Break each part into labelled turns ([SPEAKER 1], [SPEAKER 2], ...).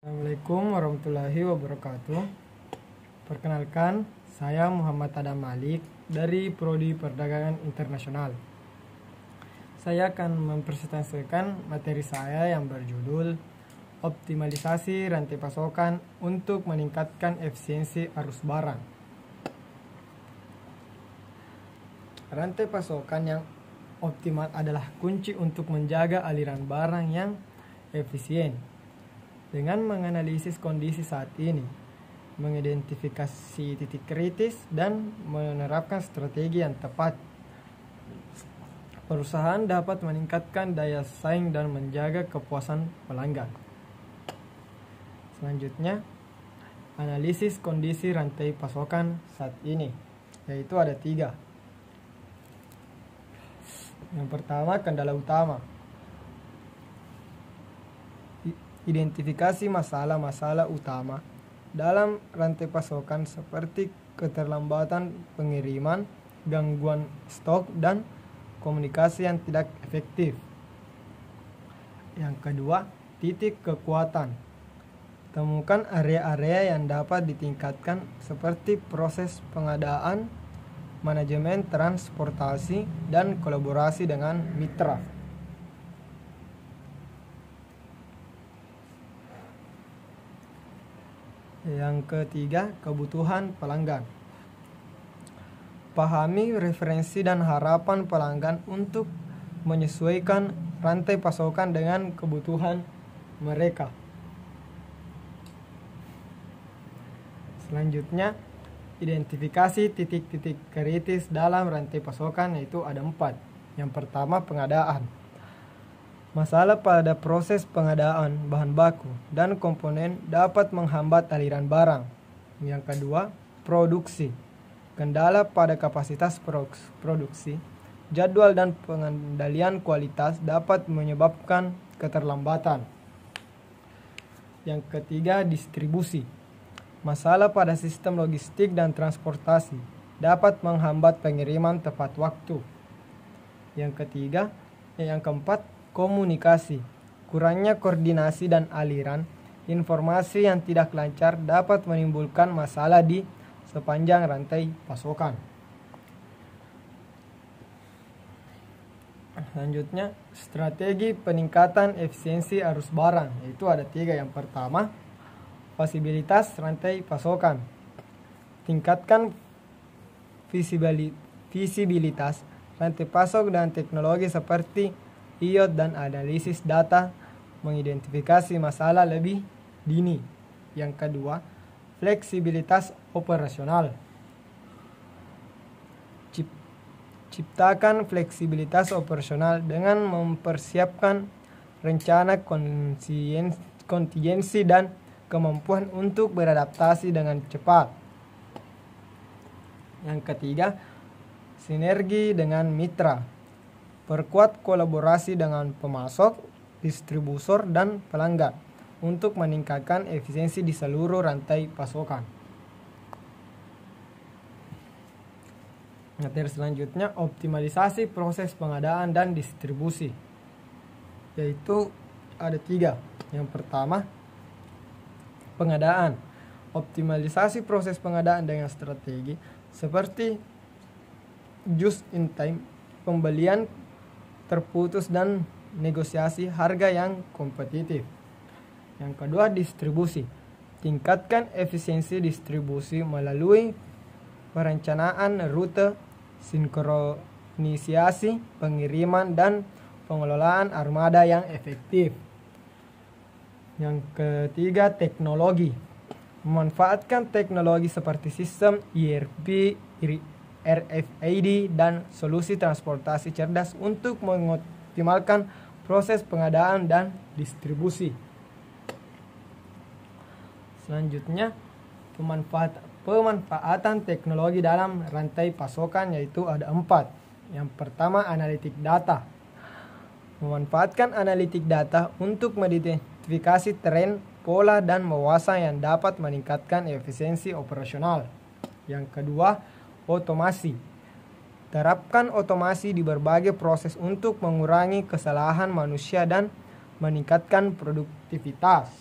[SPEAKER 1] Assalamualaikum warahmatullahi wabarakatuh. Perkenalkan, saya Muhammad Adam Malik dari Prodi Perdagangan Internasional. Saya akan mempresentasikan materi saya yang berjudul Optimalisasi Rantai Pasokan untuk Meningkatkan Efisiensi Arus Barang. Rantai pasokan yang optimal adalah kunci untuk menjaga aliran barang yang efisien. Dengan menganalisis kondisi saat ini, mengidentifikasi titik kritis, dan menerapkan strategi yang tepat, perusahaan dapat meningkatkan daya saing dan menjaga kepuasan pelanggan. Selanjutnya, analisis kondisi rantai pasokan saat ini, yaitu ada 3. Yang pertama, kendala utama. Identifikasi masalah-masalah utama dalam rantai pasokan seperti keterlambatan pengiriman, gangguan stok, dan komunikasi yang tidak efektif. Yang kedua, titik kekuatan. Temukan area-area yang dapat ditingkatkan seperti proses pengadaan, manajemen transportasi, dan kolaborasi dengan mitra. Yang ketiga, kebutuhan pelanggan. Pahami referensi dan harapan pelanggan untuk menyesuaikan rantai pasokan dengan kebutuhan mereka. Selanjutnya, identifikasi titik-titik kritis dalam rantai pasokan, yaitu ada 4. Yang pertama, pengadaan. Masalah pada proses pengadaan bahan baku dan komponen dapat menghambat aliran barang. Yang kedua, produksi. Kendala pada kapasitas produksi, jadwal dan pengendalian kualitas dapat menyebabkan keterlambatan. Yang ketiga, distribusi. Masalah pada sistem logistik dan transportasi dapat menghambat pengiriman tepat waktu. Yang keempat, komunikasi. Kurangnya koordinasi dan aliran informasi yang tidak lancar dapat menimbulkan masalah di sepanjang rantai pasokan. Selanjutnya, strategi peningkatan efisiensi arus barang, yaitu ada 3. Yang pertama, fleksibilitas rantai pasokan. Tingkatkan visibilitas rantai pasok dan teknologi seperti IoT dan analisis data mengidentifikasi masalah lebih dini. Yang kedua, fleksibilitas operasional. Ciptakan fleksibilitas operasional dengan mempersiapkan rencana kontingensi dan kemampuan untuk beradaptasi dengan cepat. Yang ketiga, sinergi dengan mitra. Perkuat kolaborasi dengan pemasok, distributor, dan pelanggan untuk meningkatkan efisiensi di seluruh rantai pasokan. Materi selanjutnya, optimalisasi proses pengadaan dan distribusi, yaitu ada 3. Yang pertama, pengadaan. Optimalisasi proses pengadaan dengan strategi seperti just in time, pembelian terputus, dan negosiasi harga yang kompetitif. Yang kedua, distribusi. Tingkatkan efisiensi distribusi melalui perencanaan rute, sinkronisasi pengiriman, dan pengelolaan armada yang efektif. Yang ketiga, teknologi. Memanfaatkan teknologi seperti sistem ERP, RFID, dan solusi transportasi cerdas untuk mengoptimalkan proses pengadaan dan distribusi. Selanjutnya, pemanfaatan teknologi dalam rantai pasokan, yaitu ada 4. Yang pertama, analitik data. Memanfaatkan analitik data untuk mengidentifikasi tren, pola, dan wawasan yang dapat meningkatkan efisiensi operasional. Yang kedua, otomasi. Terapkan otomasi di berbagai proses untuk mengurangi kesalahan manusia dan meningkatkan produktivitas.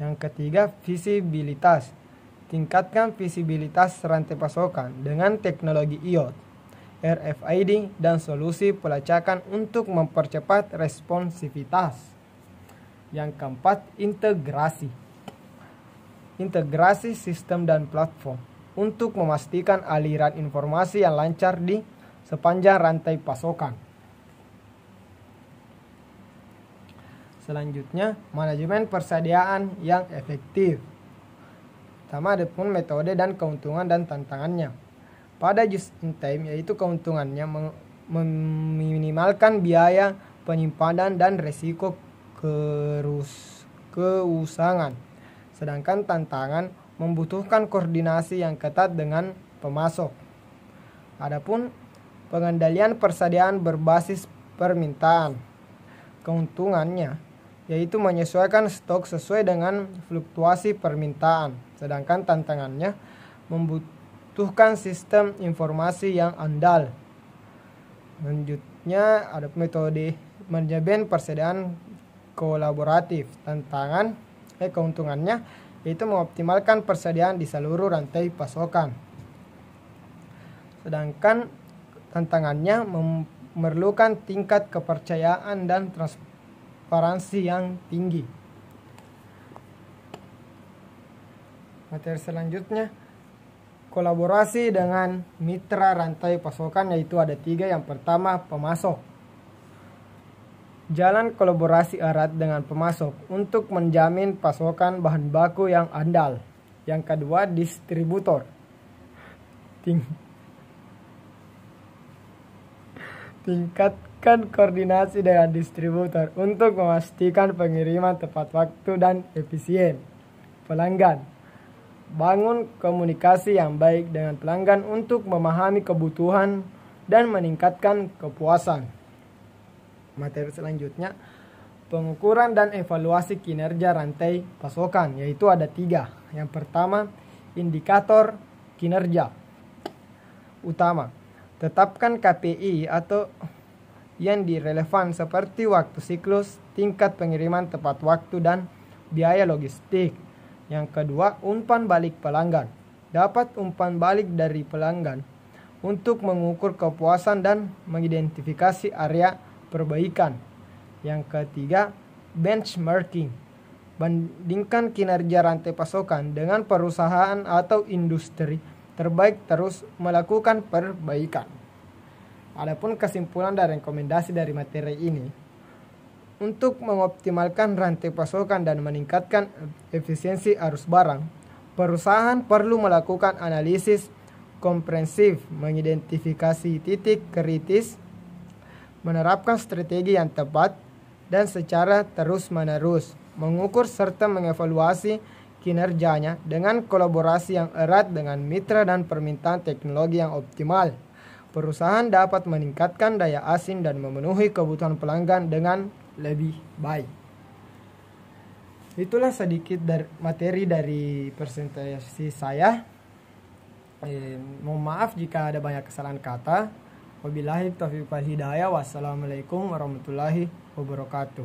[SPEAKER 1] Yang ketiga, visibilitas. Tingkatkan visibilitas rantai pasokan dengan teknologi IoT, RFID, dan solusi pelacakan untuk mempercepat responsivitas. Yang keempat, integrasi. Integrasi sistem dan platform untuk memastikan aliran informasi yang lancar di sepanjang rantai pasokan. Selanjutnya, manajemen persediaan yang efektif. Pertama, ada pun metode dan keuntungan dan tantangannya. Pada just in time, yaitu keuntungannya meminimalkan biaya penyimpanan dan risiko keusangan. Sedangkan tantangan membutuhkan koordinasi yang ketat dengan pemasok. Adapun pengendalian persediaan berbasis permintaan. Keuntungannya yaitu menyesuaikan stok sesuai dengan fluktuasi permintaan. Sedangkan tantangannya membutuhkan sistem informasi yang andal. Selanjutnya ada metode manajemen persediaan kolaboratif. Keuntungannya yaitu mengoptimalkan persediaan di seluruh rantai pasokan. Sedangkan tantangannya memerlukan tingkat kepercayaan dan transparansi yang tinggi. Materi selanjutnya, kolaborasi dengan mitra rantai pasokan, yaitu ada 3. Yang pertama, pemasok. Jalan kolaborasi erat dengan pemasok untuk menjamin pasokan bahan baku yang andal. Yang kedua, distributor. Tingkatkan koordinasi dengan distributor untuk memastikan pengiriman tepat waktu dan efisien. Pelanggan. Bangun komunikasi yang baik dengan pelanggan untuk memahami kebutuhan dan meningkatkan kepuasan. Materi selanjutnya, pengukuran dan evaluasi kinerja rantai pasokan, yaitu ada 3. Yang pertama, indikator kinerja utama. Tetapkan KPI atau yang direlevan seperti waktu siklus, tingkat pengiriman tepat waktu, dan biaya logistik. Yang kedua, umpan balik pelanggan. Dapat umpan balik dari pelanggan untuk mengukur kepuasan dan mengidentifikasi area perbaikan. Yang ketiga, benchmarking. Bandingkan kinerja rantai pasokan dengan perusahaan atau industri terbaik, terus melakukan perbaikan. Adapun kesimpulan dan rekomendasi dari materi ini, untuk mengoptimalkan rantai pasokan dan meningkatkan efisiensi arus barang, perusahaan perlu melakukan analisis komprehensif, mengidentifikasi titik kritis, menerapkan strategi yang tepat dan secara terus-menerus, mengukur serta mengevaluasi kinerjanya dengan kolaborasi yang erat dengan mitra dan permintaan teknologi yang optimal. Perusahaan dapat meningkatkan daya asing dan memenuhi kebutuhan pelanggan dengan lebih baik. Itulah sedikit materi dari presentasi saya. Mohon maaf jika ada banyak kesalahan kata. Wabillahi taufiq wal hidayah. Wassalamualaikum warahmatullahi wabarakatuh.